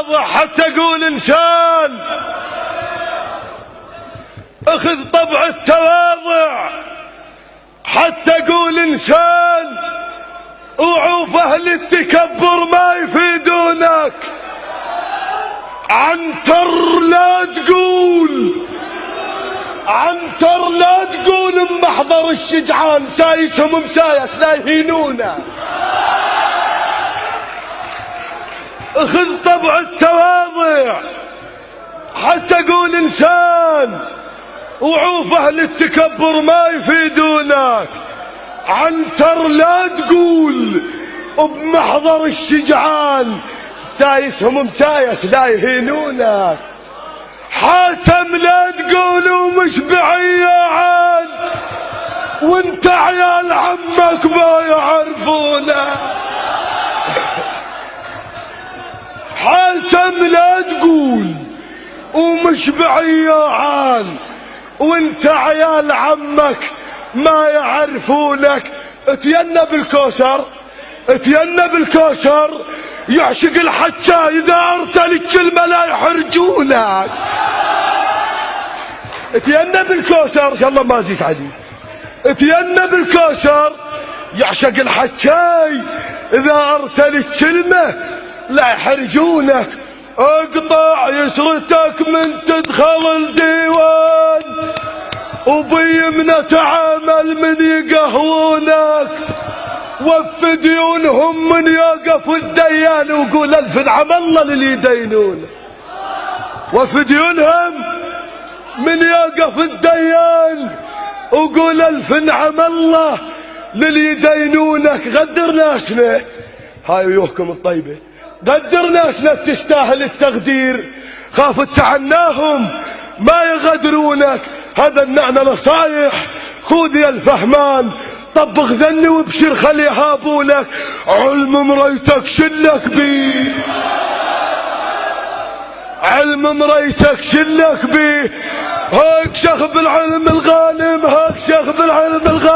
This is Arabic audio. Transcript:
التواضع حتى اقول انسان، اخذ طبع التواضع حتى اقول انسان، وعوف اهل التكبر ما يفيدونك. عنتر لا تقول، عنتر لا تقول محضر الشجعان، سايسهم مسايس لا يهينونا. اخذ طبع التواضع حتى اقول انسان، وعوف اهل التكبر ما يفيدونك. عنتر لا تقول بمحضر الشجعان، سايسهم مسايس لا يهينونك. حاتم لا تقول مش بعيان، وانت عيال عمك ما يعرفونك. حاتم لا تقول ومش بعيان، وانت عيال عمك ما يعرفونك. اتينب الكوثر، اتينب الكوثر، يعشق الحجاج اذا ارتل الكلمه لا يحرجونك. اتينب الكوثر، ان شاء الله ما ازيد عليك. اتينب الكوثر، يعشق الحجاج اذا ارتل الكلمه لا يحرجونك. اقطع يسرتك من تدخل الديوان، وبيمنى تعامل من يقهونك. وف ديونهم من يوقف الديان، وقول الف نعم الله للي يدينون. وف ديونهم من يوقف الديان، وقول الف نعم الله للي يدينونك. غدر ناسنا، هاي ويوهكم الطيبه، قدر ناسنا تستاهل التقدير، خاف تعناهم ما يغدرونك. هذا النعنى نصايح، خذ يا الفهمان، طبق ذني وابشر خلي يهابونك. علم مريتك شلك بيه، علم مريتك شلك بيه. هاك شخ بالعلم الغانم، هاك شخ بالعلم الغانم.